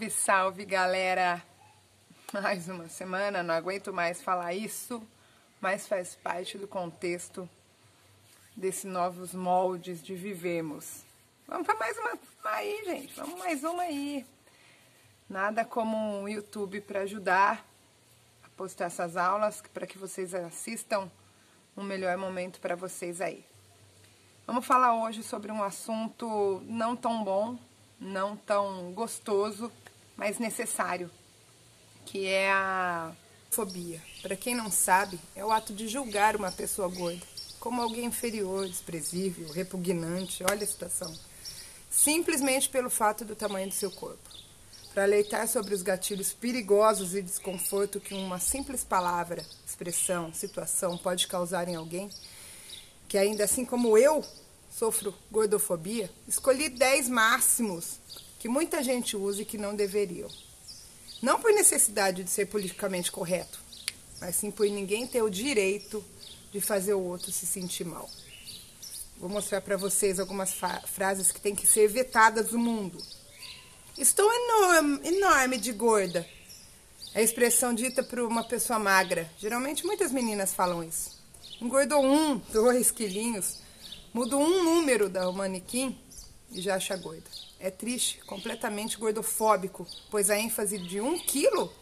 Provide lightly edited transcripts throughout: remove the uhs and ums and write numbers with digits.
Salve, salve, galera! Mais uma semana, não aguento mais falar isso, mas faz parte do contexto desses novos moldes de vivemos. Vamos para mais uma aí, gente, vamos mais uma aí. Nada como um YouTube para ajudar a postar essas aulas, para que vocês assistam um melhor momento para vocês aí. Vamos falar hoje sobre um assunto não tão bom, não tão gostoso, mas necessário, que é a fobia. Para quem não sabe, é o ato de julgar uma pessoa gorda como alguém inferior, desprezível, repugnante, olha a situação, simplesmente pelo fato do tamanho do seu corpo. Para alertar sobre os gatilhos perigosos e desconforto que uma simples palavra, expressão, situação pode causar em alguém, que ainda assim como eu sofro gordofobia, escolhi 10 máximos que muita gente usa e que não deveriam. Não por necessidade de ser politicamente correto, mas sim por ninguém ter o direito de fazer o outro se sentir mal. Vou mostrar para vocês algumas frases que têm que ser vetadas do mundo. Estou enorme de gorda. É a expressão dita por uma pessoa magra. Geralmente muitas meninas falam isso. Engordou 1, 2 quilinhos, muda um número da manequim e já acha gorda. É triste, completamente gordofóbico, pois a ênfase de 1 quilo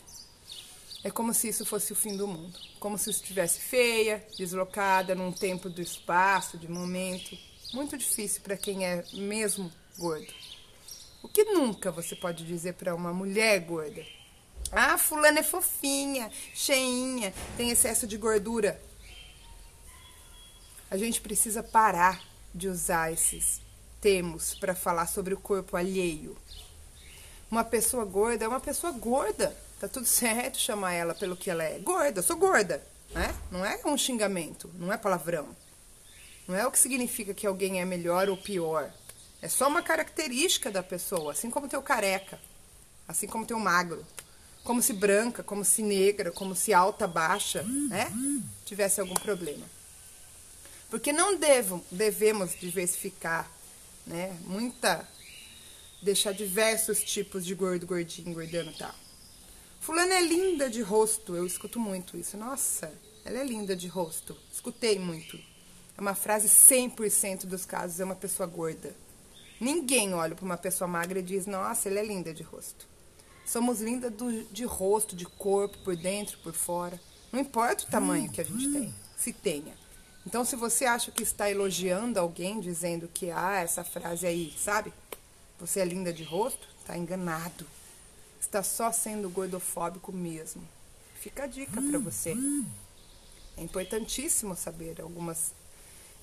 é como se isso fosse o fim do mundo. Como se estivesse feia, deslocada num tempo do espaço, de momento. Muito difícil para quem é mesmo gordo. O que nunca você pode dizer para uma mulher gorda? Ah, fulana é fofinha, cheinha, tem excesso de gordura. A gente precisa parar de usar esses termos para falar sobre o corpo alheio. Uma pessoa gorda é uma pessoa gorda. Tá tudo certo chamar ela pelo que ela é. Gorda, eu sou gorda, né? Não é um xingamento, não é palavrão. Não é o que significa que alguém é melhor ou pior. É só uma característica da pessoa, assim como teu careca, assim como teu magro, como se branca, como se negra, como se alta, baixa, né? Tivesse algum problema. Porque não devemos diversificar, né? Deixar diversos tipos de gordo, gordinho, engordando e tal. Fulana é linda de rosto, eu escuto muito isso. Nossa, ela é linda de rosto, escutei muito. É uma frase 100% dos casos, é uma pessoa gorda. Ninguém olha para uma pessoa magra e diz, nossa, ela é linda de rosto. Somos lindas de rosto, de corpo, por dentro, por fora. Não importa o tamanho que a gente tem, se tenha. Então, se você acha que está elogiando alguém, dizendo que, essa frase aí, sabe? Você é linda de rosto, está enganado. Está só sendo gordofóbico mesmo. Fica a dica para você. É importantíssimo saber algumas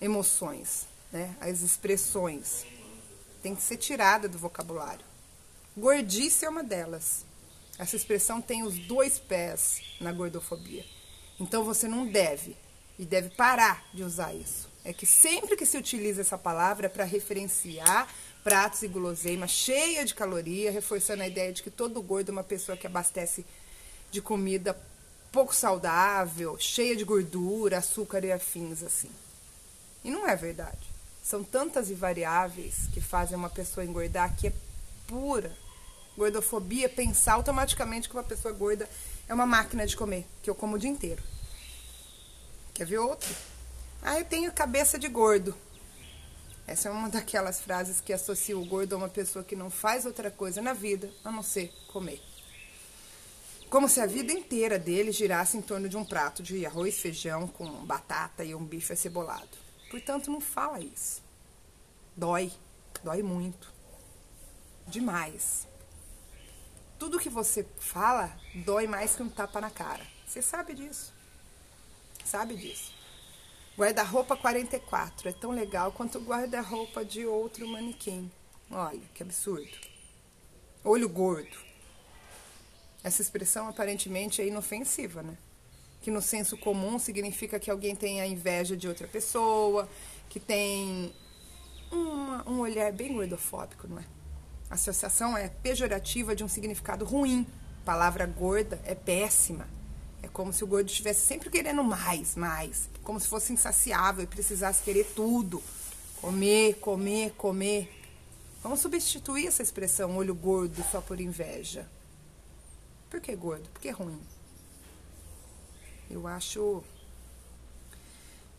emoções, né? As expressões. Tem que ser tirada do vocabulário. Gordice é uma delas. Essa expressão tem os 2 pés na gordofobia. Então você não deve e deve parar de usar isso. É que sempre que se utiliza essa palavra é para referenciar pratos e guloseimas cheia de caloria, reforçando a ideia de que todo gordo é uma pessoa que abastece de comida pouco saudável, cheia de gordura, açúcar e afins assim. E não é verdade. São tantas e variáveis que fazem uma pessoa engordar que é pura gordofobia pensar automaticamente que uma pessoa gorda é uma máquina de comer, que eu como o dia inteiro. Quer ver outro? Eu tenho cabeça de gordo. Essa é uma daquelas frases que associa o gordo a uma pessoa que não faz outra coisa na vida a não ser comer. Como se a vida inteira dele girasse em torno de um prato de arroz, feijão com batata e um bife acebolado. Portanto, não fala isso. Dói muito. Demais. Tudo que você fala dói mais que um tapa na cara. Você sabe disso. Sabe disso. Guarda-roupa 44 é tão legal quanto o guarda-roupa de outro manequim. Olha, que absurdo. Olho gordo. Essa expressão aparentemente é inofensiva, né? Que no senso comum significa que alguém tenha inveja de outra pessoa, que tem um olhar bem gordofóbico, não é? A associação é pejorativa de um significado ruim. A palavra gorda é péssima. É como se o gordo estivesse sempre querendo mais. Como se fosse insaciável e precisasse querer tudo. Comer. Vamos substituir essa expressão olho gordo só por inveja. Por que gordo? Porque é ruim. Eu acho...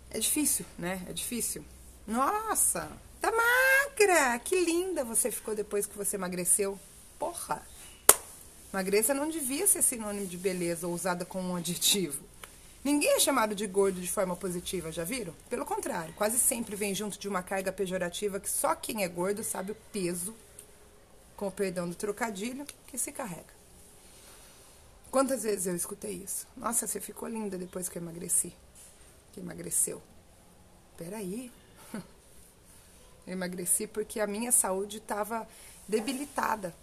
É difícil, né? É difícil. Nossa, tá magra! Que linda você ficou depois que você emagreceu. Porra! Magreza não devia ser sinônimo de beleza ou usada como um adjetivo. Ninguém é chamado de gordo de forma positiva, já viram? Pelo contrário, quase sempre vem junto de uma carga pejorativa que só quem é gordo sabe o peso, com o perdão do trocadilho, que se carrega. Quantas vezes eu escutei isso? Nossa, você ficou linda depois que eu emagreci. Que emagreceu. Peraí. Eu emagreci porque a minha saúde estava debilitada.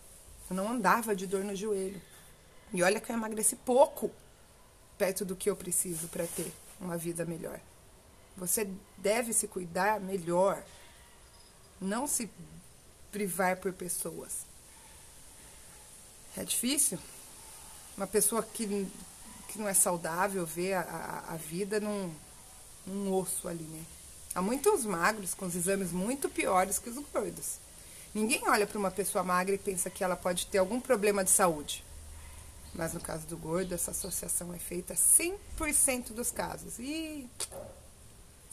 Eu não andava de dor no joelho. E olha que eu emagreci pouco perto do que eu preciso para ter uma vida melhor. Você deve se cuidar melhor. Não se privar por pessoas. É difícil. Uma pessoa que não é saudável vê a vida num osso ali, né? Há muitos magros com os exames muito piores que os gordos. Ninguém olha para uma pessoa magra e pensa que ela pode ter algum problema de saúde. Mas no caso do gordo, essa associação é feita 100% dos casos. Ih,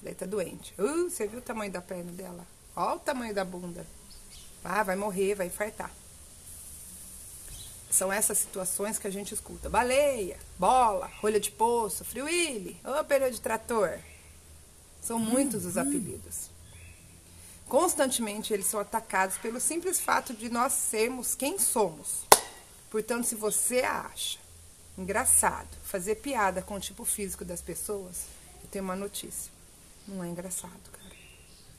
daí tá doente. Você viu o tamanho da perna dela? Olha o tamanho da bunda. Ah, vai morrer, vai infartar. São essas situações que a gente escuta. Baleia, bola, rolha de poço, Free Willy, pneu de trator. São muitos os apelidos. Constantemente eles são atacados pelo simples fato de nós sermos quem somos. Portanto, se você acha engraçado fazer piada com o tipo físico das pessoas, eu tenho uma notícia. Não é engraçado, cara.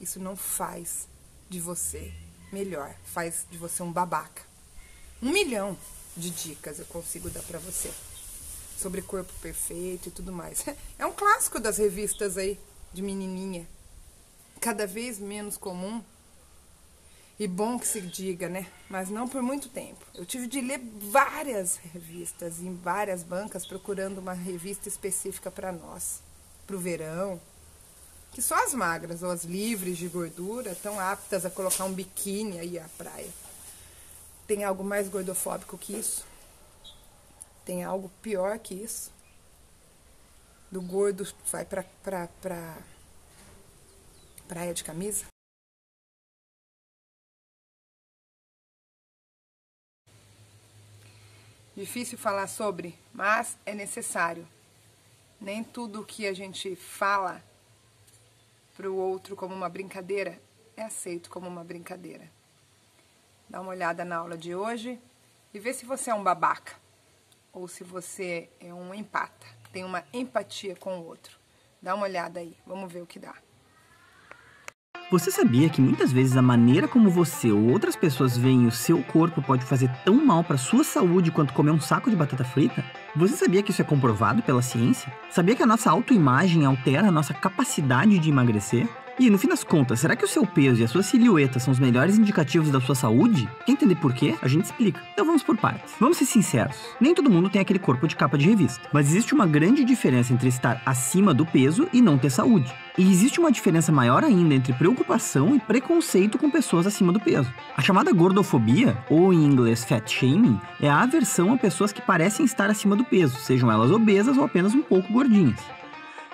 Isso não faz de você melhor. Faz de você um babaca. 1 milhão de dicas eu consigo dar pra você. Sobre corpo perfeito e tudo mais. É um clássico das revistas aí, de menininha. Cada vez menos comum. E bom que se diga, né? Mas não por muito tempo. Eu tive de ler várias revistas em várias bancas procurando uma revista específica para nós, pro verão. Que só as magras ou as livres de gordura estão aptas a colocar um biquíni aí à praia. Tem algo mais gordofóbico que isso? Tem algo pior que isso? Do gordo vai pra praia de camisa? Difícil falar sobre, mas é necessário. Nem tudo que a gente fala para o outro como uma brincadeira é aceito como uma brincadeira. Dá uma olhada na aula de hoje e vê se você é um babaca ou se você é um empata, tem uma empatia com o outro. Dá uma olhada aí, vamos ver o que dá. Você sabia que muitas vezes a maneira como você ou outras pessoas veem o seu corpo pode fazer tão mal para sua saúde quanto comer um saco de batata frita? Você sabia que isso é comprovado pela ciência? Sabia que a nossa autoimagem altera a nossa capacidade de emagrecer? E, no fim das contas, será que o seu peso e a sua silhueta são os melhores indicativos da sua saúde? Quer entender por quê? A gente explica. Então vamos por partes. Vamos ser sinceros. Nem todo mundo tem aquele corpo de capa de revista. Mas existe uma grande diferença entre estar acima do peso e não ter saúde. E existe uma diferença maior ainda entre preocupação e preconceito com pessoas acima do peso. A chamada gordofobia, ou em inglês fat shaming, é a aversão a pessoas que parecem estar acima do peso, sejam elas obesas ou apenas um pouco gordinhas.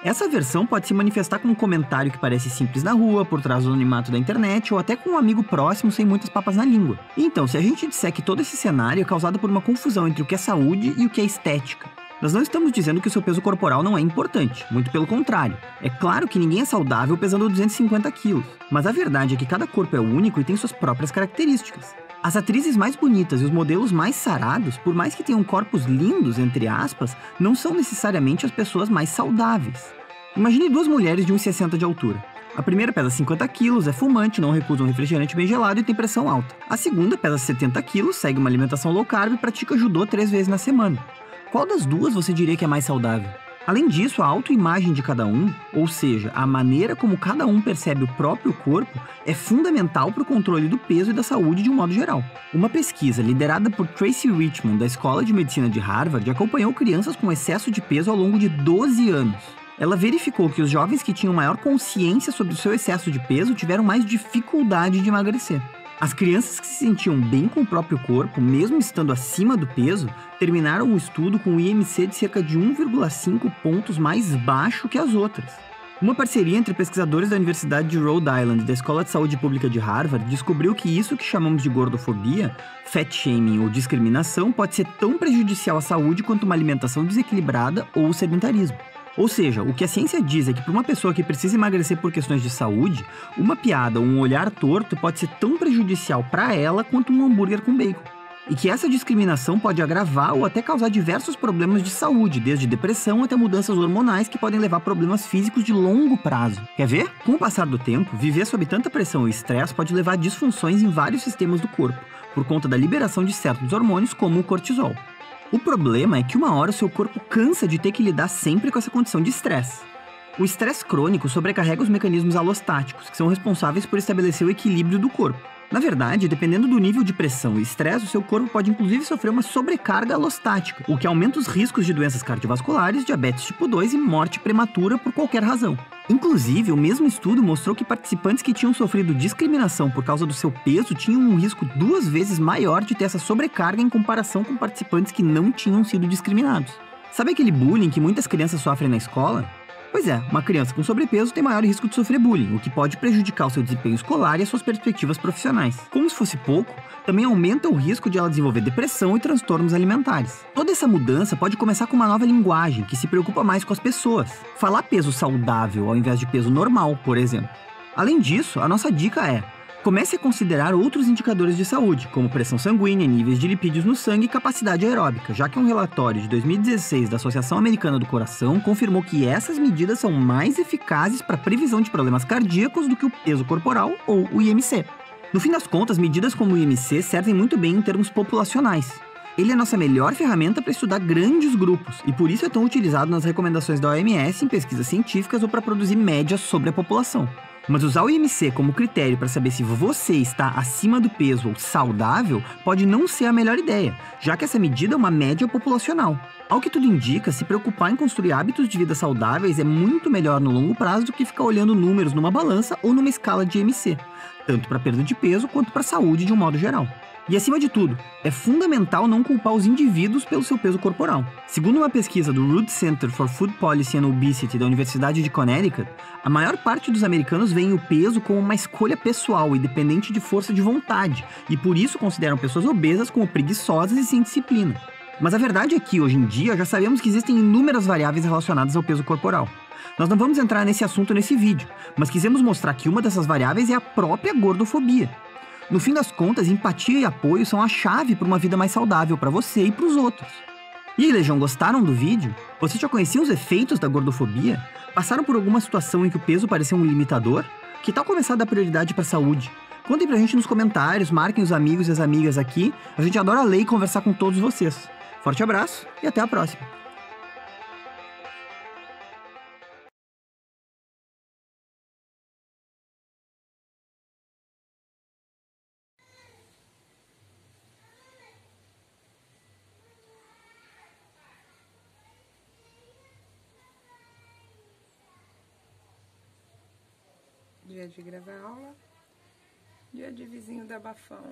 Essa aversão pode se manifestar com um comentário que parece simples na rua, por trás do anonimato da internet, ou até com um amigo próximo sem muitas papas na língua. Então, se a gente disser que todo esse cenário é causado por uma confusão entre o que é saúde e o que é estética, nós não estamos dizendo que o seu peso corporal não é importante, muito pelo contrário. É claro que ninguém é saudável pesando 250 quilos, mas a verdade é que cada corpo é único e tem suas próprias características. As atrizes mais bonitas e os modelos mais sarados, por mais que tenham corpos lindos, entre aspas, não são necessariamente as pessoas mais saudáveis. Imagine duas mulheres de 1,60 de altura. A primeira pesa 50 quilos, é fumante, não recusa um refrigerante bem gelado e tem pressão alta. A segunda pesa 70 quilos, segue uma alimentação low carb e pratica judô 3 vezes na semana. Qual das duas você diria que é mais saudável? Além disso, a autoimagem de cada um, ou seja, a maneira como cada um percebe o próprio corpo, é fundamental para o controle do peso e da saúde de um modo geral. Uma pesquisa liderada por Tracy Richmond, da Escola de Medicina de Harvard, acompanhou crianças com excesso de peso ao longo de 12 anos. Ela verificou que os jovens que tinham maior consciência sobre o seu excesso de peso tiveram mais dificuldade de emagrecer. As crianças que se sentiam bem com o próprio corpo, mesmo estando acima do peso, terminaram o estudo com um IMC de cerca de 1,5 pontos mais baixo que as outras. Uma parceria entre pesquisadores da Universidade de Rhode Island e da Escola de Saúde Pública de Harvard descobriu que isso que chamamos de gordofobia, fat shaming ou discriminação pode ser tão prejudicial à saúde quanto uma alimentação desequilibrada ou o sedentarismo. Ou seja, o que a ciência diz é que para uma pessoa que precisa emagrecer por questões de saúde, uma piada ou um olhar torto pode ser tão prejudicial para ela quanto um hambúrguer com bacon. E que essa discriminação pode agravar ou até causar diversos problemas de saúde, desde depressão até mudanças hormonais que podem levar a problemas físicos de longo prazo. Quer ver? Com o passar do tempo, viver sob tanta pressão e estresse pode levar a disfunções em vários sistemas do corpo, por conta da liberação de certos hormônios como o cortisol. O problema é que uma hora o seu corpo cansa de ter que lidar sempre com essa condição de estresse. O estresse crônico sobrecarrega os mecanismos alostáticos, que são responsáveis por estabelecer o equilíbrio do corpo. Na verdade, dependendo do nível de pressão e estresse, o seu corpo pode inclusive sofrer uma sobrecarga alostática, o que aumenta os riscos de doenças cardiovasculares, diabetes tipo 2 e morte prematura por qualquer razão. Inclusive, o mesmo estudo mostrou que participantes que tinham sofrido discriminação por causa do seu peso tinham um risco 2 vezes maior de ter essa sobrecarga em comparação com participantes que não tinham sido discriminados. Sabe aquele bullying que muitas crianças sofrem na escola? Pois é, uma criança com sobrepeso tem maior risco de sofrer bullying, o que pode prejudicar o seu desempenho escolar e as suas perspectivas profissionais. Como se fosse pouco, também aumenta o risco de ela desenvolver depressão e transtornos alimentares. Toda essa mudança pode começar com uma nova linguagem, que se preocupa mais com as pessoas. Falar peso saudável ao invés de peso normal, por exemplo. Além disso, a nossa dica é: comece a considerar outros indicadores de saúde, como pressão sanguínea, níveis de lipídios no sangue e capacidade aeróbica, já que um relatório de 2016 da Associação Americana do Coração confirmou que essas medidas são mais eficazes para a previsão de problemas cardíacos do que o peso corporal ou o IMC. No fim das contas, medidas como o IMC servem muito bem em termos populacionais. Ele é a nossa melhor ferramenta para estudar grandes grupos e por isso é tão utilizado nas recomendações da OMS em pesquisas científicas ou para produzir médias sobre a população. Mas usar o IMC como critério para saber se você está acima do peso ou saudável pode não ser a melhor ideia, já que essa medida é uma média populacional. Ao que tudo indica, se preocupar em construir hábitos de vida saudáveis é muito melhor no longo prazo do que ficar olhando números numa balança ou numa escala de IMC, tanto para perda de peso quanto para a saúde de um modo geral. E acima de tudo, é fundamental não culpar os indivíduos pelo seu peso corporal. Segundo uma pesquisa do Root Center for Food Policy and Obesity da Universidade de Connecticut, a maior parte dos americanos veem o peso como uma escolha pessoal e dependente de força de vontade, e por isso consideram pessoas obesas como preguiçosas e sem disciplina. Mas a verdade é que, hoje em dia, já sabemos que existem inúmeras variáveis relacionadas ao peso corporal. Nós não vamos entrar nesse assunto nesse vídeo, mas quisemos mostrar que uma dessas variáveis é a própria gordofobia. No fim das contas, empatia e apoio são a chave para uma vida mais saudável para você e para os outros. E aí, Legião, gostaram do vídeo? Vocês já conheciam os efeitos da gordofobia? Passaram por alguma situação em que o peso parecia um limitador? Que tal começar a dar prioridade para a saúde? Contem pra gente nos comentários, marquem os amigos e as amigas aqui. A gente adora ler e conversar com todos vocês. Forte abraço e até a próxima! Dia de gravar aula, dia de vizinho da bafão.